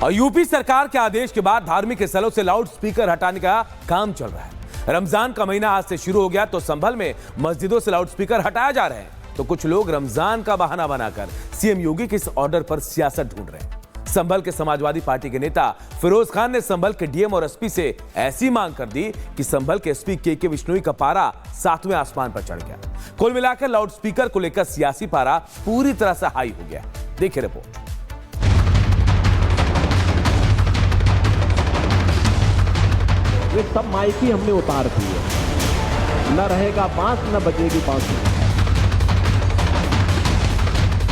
और यूपी सरकार के आदेश के बाद धार्मिक स्थलों से लाउड स्पीकर हटाने का काम चल रहा है। रमजान का महीना आज से शुरू हो गया तो संभल में मस्जिदों से लाउड स्पीकर हटाए जा रहे हैं, तो कुछ लोग रमजान का बहाना बनाकर सीएम योगी के इस ऑर्डर पर सियासत ढूंढ रहे हैं। संभल के समाजवादी पार्टी के नेता फिरोज खान ने संभल के डीएम और एसपी से ऐसी मांग कर दी कि संभल के एसपी के विश्नोई का पारा 7वें आसमान पर चढ़ गया। कुल मिलाकर लाउड स्पीकर को लेकर सियासी पारा पूरी तरह से हाई हो गया। देखिए रिपोर्ट। ये सब माइकी हमने उतार दी है, न रहेगा बांस न बजेगी बांसुरी।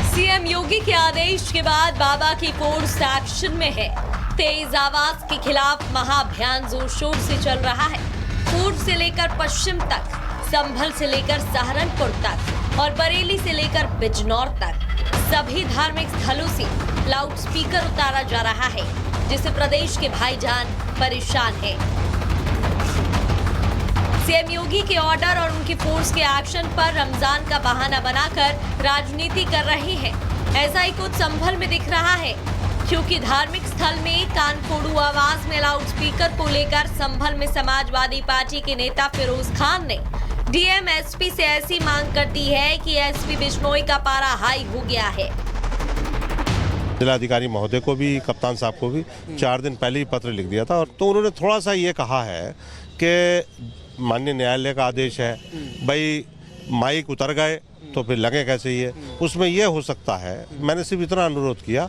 सीएम योगी के आदेश के बाद बाबा की फोर्स एक्शन में है। तेज आवाज के खिलाफ महाअभियान जोर शोर से चल रहा है। पूर्व से लेकर पश्चिम तक, संभल से लेकर सहारनपुर तक और बरेली से लेकर बिजनौर तक सभी धार्मिक स्थलों से लाउड स्पीकर उतारा जा रहा है, जिससे प्रदेश के भाईजान परेशान हैं। सीएम योगी के ऑर्डर और उनकी फोर्स के एक्शन पर रमजान का बहाना बनाकर राजनीति कर रहे हैं। ऐसा ही कुछ संभल में दिख रहा है, क्योंकि धार्मिक स्थल में कानफोड़ू आवाज में लाउड स्पीकर को लेकर संभल में समाजवादी पार्टी के नेता फिरोज खान ने डीएम एसपी से ऐसी मांग कर दी है कि एसपी बिश्नोई का पारा हाई हो गया है। जिलाधिकारी महोदय को भी, कप्तान साहब को भी 4 दिन पहले ही पत्र लिख दिया था, और तो उन्होंने थोड़ा सा ये कहा है कि माननीय न्यायालय का आदेश है, भाई माइक उतर गए तो फिर लगे कैसे ये। उसमें यह हो सकता है, मैंने सिर्फ इतना अनुरोध किया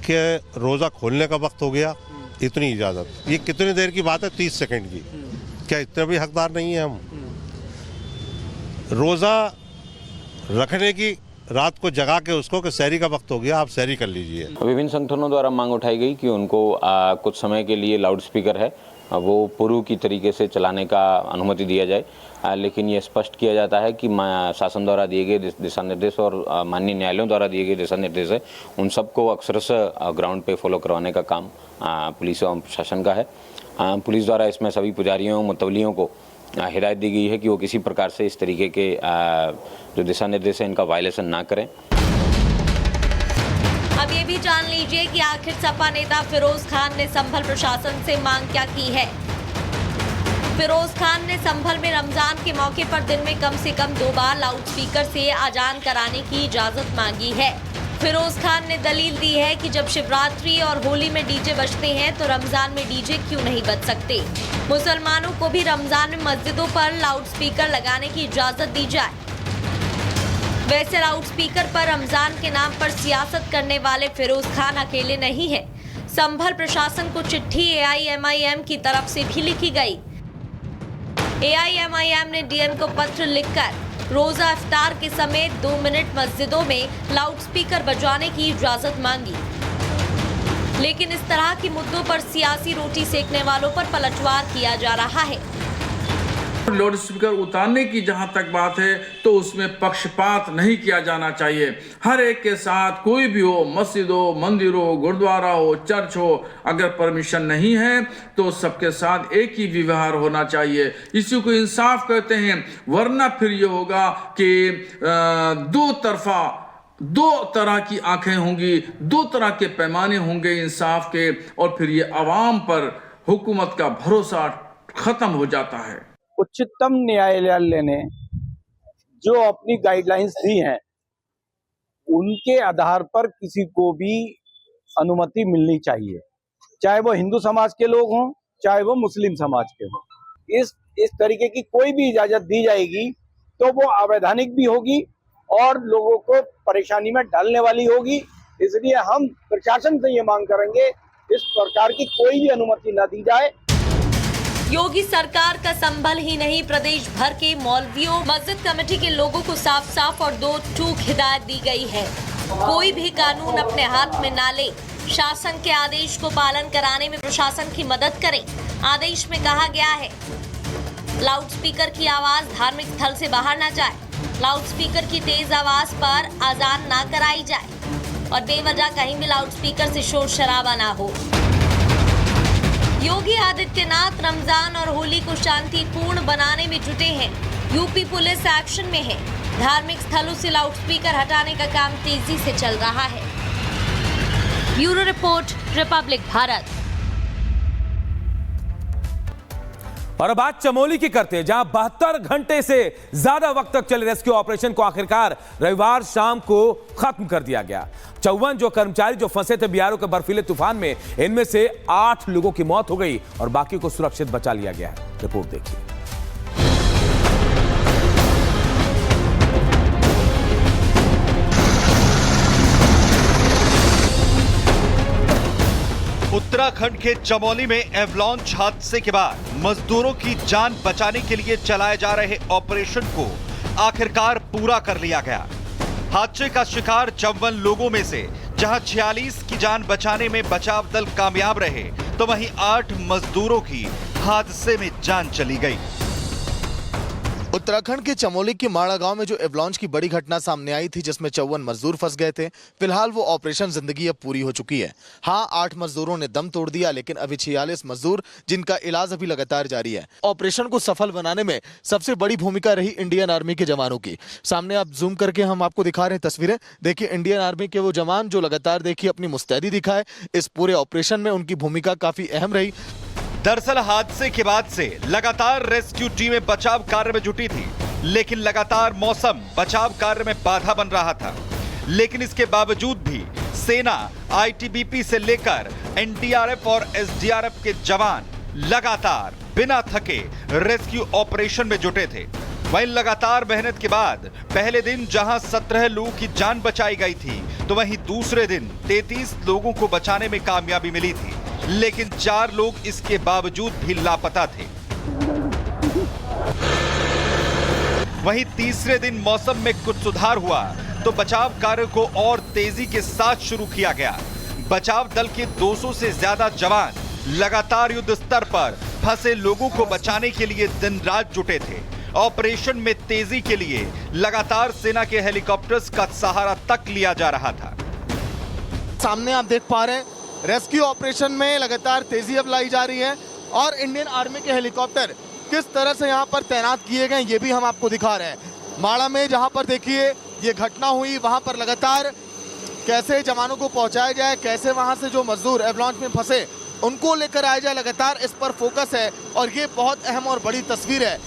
कि रोज़ा खोलने का वक्त हो गया, इतनी इजाज़त। ये कितनी देर की बात है? 30 सेकंड की। क्या इतने भी हकदार नहीं है हम? रोज़ा रखने की, रात को जगा के उसको कि सहरी का वक्त हो गया, आप सहरी कर लीजिए। विभिन्न संगठनों द्वारा मांग उठाई गई कि उनको कुछ समय के लिए लाउड स्पीकर है वो पूर्व की तरीके से चलाने का अनुमति दिया जाए, लेकिन ये स्पष्ट किया जाता है कि शासन द्वारा दिए गए दिशा निर्देश और माननीय न्यायालयों द्वारा दिए गए दिशा निर्देश है, उन सबको अक्षरशः ग्राउंड पे फॉलो करवाने का काम पुलिस एवं प्रशासन का है। पुलिस द्वारा इसमें सभी पुजारियों एवं मुतवलियों को हिदायत दी गई है कि वो किसी प्रकार से इस तरीके के जो दिशा निर्देश है इनका वायलेशन ना करें। अब ये भी जान लीजिए कि आखिर सपा नेता फिरोज खान ने संभल प्रशासन से मांग क्या की है। फिरोज खान ने संभल में रमजान के मौके पर दिन में कम से कम 2 बार लाउड स्पीकर से अजान कराने की इजाजत मांगी है। फिरोज खान ने दलील दी है कि जब शिवरात्रि और होली में डीजे बजते हैं तो रमजान में डीजे क्यों नहीं बज सकते। मुसलमानों को भी रमजान में मस्जिदों पर लाउड स्पीकर लगाने की इजाजत दी जाए। वैसे लाउड स्पीकर पर रमजान के नाम पर सियासत करने वाले फिरोज खान अकेले नहीं है। संभल प्रशासन को चिट्ठी एआईएमआईएम की तरफ से भी लिखी गई। एआईएमआईएम ने डीएम को पत्र लिखकर रोजा इफ्तार के समय 2 मिनट मस्जिदों में लाउड स्पीकर बजाने की इजाजत मांगी, लेकिन इस तरह के मुद्दों पर सियासी रोटी सेकने वालों पर पलटवार किया जा रहा है। लाउड स्पीकर उतारने की जहां तक बात है तो उसमें पक्षपात नहीं किया जाना चाहिए। हर एक के साथ कोई भी हो, मस्जिद हो, मंदिर हो, गुरुद्वारा हो, चर्च हो, अगर परमिशन नहीं है तो सबके साथ एक ही व्यवहार होना चाहिए। इसी को इंसाफ कहते हैं, वरना फिर ये होगा कि 2 तरह की आंखें होंगी, 2 तरह के पैमाने होंगे इंसाफ के, और फिर ये आवाम पर हुकूमत का भरोसा खत्म हो जाता है। उच्चतम न्यायालय ने जो अपनी गाइडलाइंस दी हैं, उनके आधार पर किसी को भी अनुमति मिलनी चाहिए, चाहे वो हिंदू समाज के लोग हों, चाहे वो मुस्लिम समाज के हों। इस तरीके की कोई भी इजाजत दी जाएगी तो वो अवैधानिक भी होगी और लोगों को परेशानी में डालने वाली होगी। इसलिए हम प्रशासन से ये मांग करेंगे, इस प्रकार की कोई भी अनुमति न दी जाए। योगी सरकार का संभल ही नहीं, प्रदेश भर के मौलवियों, मस्जिद कमेटी के लोगों को साफ साफ और 2 टूक हिदायत दी गई है। कोई भी कानून अपने हाथ में ना ले, शासन के आदेश को पालन कराने में प्रशासन की मदद करें। आदेश में कहा गया है लाउड स्पीकर की आवाज धार्मिक स्थल से बाहर ना जाए, लाउड स्पीकर की तेज आवाज पर अजान ना कराई जाए और बेवजह कहीं भी लाउड स्पीकर से शोर शराबा ना हो। योगी आदित्यनाथ रमजान और होली को शांतिपूर्ण बनाने में जुटे हैं। यूपी पुलिस एक्शन में है। धार्मिक स्थलों से लाउडस्पीकर हटाने का काम तेजी से चल रहा है। Bureau report, Republic Bharat. और अब बात चमोली की करते हैं, जहां 72 घंटे से ज्यादा वक्त तक चले रेस्क्यू ऑपरेशन को आखिरकार रविवार शाम को खत्म कर दिया गया। 54 जो कर्मचारी जो फंसे थे बिहार के बर्फीले तूफान में, इनमें से 8 लोगों की मौत हो गई और बाकी को सुरक्षित बचा लिया गया है। रिपोर्ट देखिए। उत्तराखंड के चमोली में एवलांच हादसे के बाद मजदूरों की जान बचाने के लिए चलाए जा रहे ऑपरेशन को आखिरकार पूरा कर लिया गया। हादसे का शिकार 54 लोगों में से जहां 46 की जान बचाने में बचाव दल कामयाब रहे, तो वहीं 8 मजदूरों की हादसे में जान चली गई। उत्तराखंड के चमोली के माड़ा गांव में जो एवलांच की बड़ी घटना सामने आई थी, जिसमें 54 मजदूर फंस गए थे, फिलहाल वो ऑपरेशन जिंदगी अब पूरी हो चुकी है। हाँ, 8 मजदूरों ने दम तोड़ दिया, लेकिन अभी 46 मजदूर जिनका इलाज अभी लगातार जारी है। ऑपरेशन को सफल बनाने में सबसे बड़ी भूमिका रही इंडियन आर्मी के जवानों की। सामने आप जूम करके हम आपको दिखा रहे हैं तस्वीरें। देखिए, इंडियन आर्मी के वो जवान जो लगातार देखिए अपनी मुस्तैदी दिखाए। इस पूरे ऑपरेशन में उनकी भूमिका काफी अहम रही। दरअसल हादसे के बाद से लगातार रेस्क्यू टीमें बचाव कार्य में जुटी थी, लेकिन लगातार मौसम बचाव कार्य में बाधा बन रहा था। लेकिन इसके बावजूद भी सेना, आईटीबीपी से लेकर एनडीआरएफ और एसडीआरएफ के जवान लगातार बिना थके रेस्क्यू ऑपरेशन में जुटे थे। वहीं लगातार मेहनत के बाद पहले दिन जहां 17 लोगों की जान बचाई गई थी, तो वहीं दूसरे दिन 33 लोगों को बचाने में कामयाबी मिली थी, लेकिन 4 लोग इसके बावजूद भी लापता थे। वहीं तीसरे दिन मौसम में कुछ सुधार हुआ तो बचाव कार्य को और तेजी के साथ शुरू किया गया। बचाव दल के 200 से ज्यादा जवान लगातार युद्ध स्तर पर फंसे लोगों को बचाने के लिए दिन रात जुटे थे। ऑपरेशन में तेजी के लिए लगातार सेना के हेलीकॉप्टर्स का सहारा तक लिया जा रहा था। सामने आप देख पा रहे हैं, रेस्क्यू ऑपरेशन में लगातार तेजी अब लाई जा रही है और इंडियन आर्मी के हेलीकॉप्टर किस तरह से यहाँ पर तैनात किए गए ये भी हम आपको दिखा रहे हैं। माड़ा में जहाँ पर देखिए ये घटना हुई, वहाँ पर लगातार कैसे जवानों को पहुँचाया जाए, कैसे वहाँ से जो मजदूर एवलांच में फंसे उनको लेकर आया जाए, लगातार इस पर फोकस है और ये बहुत अहम और बड़ी तस्वीर है।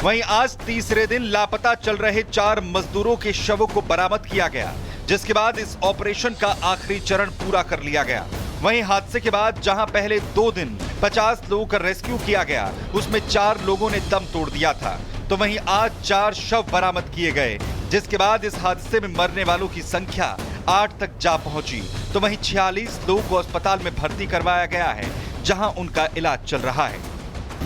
वहीं आज तीसरे दिन लापता चल रहे 4 मजदूरों के शवों को बरामद किया गया, जिसके बाद इस ऑपरेशन का आखिरी चरण पूरा कर लिया गया। वहीं हादसे के बाद जहां पहले 2 दिन 50 लोगों का रेस्क्यू किया गया, उसमें 4 लोगों ने दम तोड़ दिया था, तो वहीं आज 4 शव बरामद किए गए, जिसके बाद इस हादसे में मरने वालों की संख्या 8 तक जा पहुंची। तो वहीं 46 लोगों को अस्पताल में भर्ती करवाया गया है, जहां उनका इलाज चल रहा है।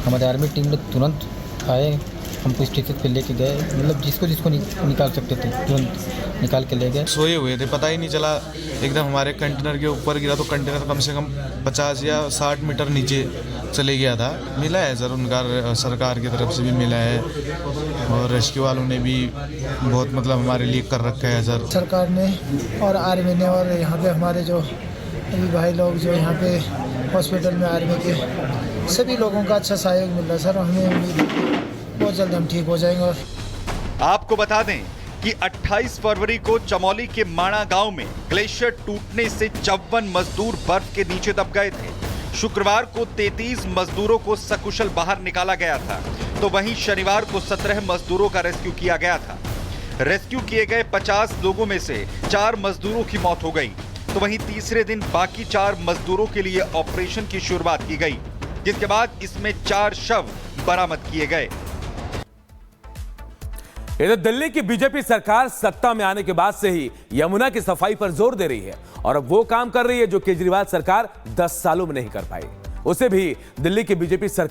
हमारी आर्मी टीम लोग तुरंत आए, हमको स्टेशन पे लेके गए, मतलब जिसको निकाल सकते थे तुरंत निकाल के ले गए। सोए हुए थे, पता ही नहीं चला, एकदम हमारे कंटेनर के ऊपर गिरा तो कंटेनर कम से कम 50 या 60 मीटर नीचे चले गया था। मिला है सर, उनका सरकार की तरफ से भी मिला है और रेस्क्यू वालों ने भी बहुत मतलब हमारे लिए कर रखा है सर। सरकार ने और आर्मी ने और यहाँ पे हमारे जो अभी भाई लोग जो यहाँ पे हॉस्पिटल में आर्मी के सभी लोगों का अच्छा सहयोग मिल रहा है सर। हमें उम्मीद है बहुत जल्द हम ठीक हो जाएंगे। और आपको बता दें कि 28 फरवरी को चमोली के माणा गांव में ग्लेशियर टूटने से 54 मजदूर बर्फ के नीचे दब गए थे। शुक्रवार को 33 मजदूरों को सकुशल बाहर निकाला गया था, तो वहीं शनिवार को 17 मजदूरों का रेस्क्यू किया गया था। रेस्क्यू किए गए 50 लोगों में से 4 मजदूरों की मौत हो गई, तो वहीं तीसरे दिन बाकी 4 मजदूरों के लिए ऑपरेशन की शुरुआत की गई, जिसके बाद इसमें 4 शव बरामद किए गए। इधर दिल्ली की बीजेपी सरकार सत्ता में आने के बाद से ही यमुना की सफाई पर जोर दे रही है और अब वो काम कर रही है जो केजरीवाल सरकार 10 सालों में नहीं कर पाई। उसे भी दिल्ली की बीजेपी सरकार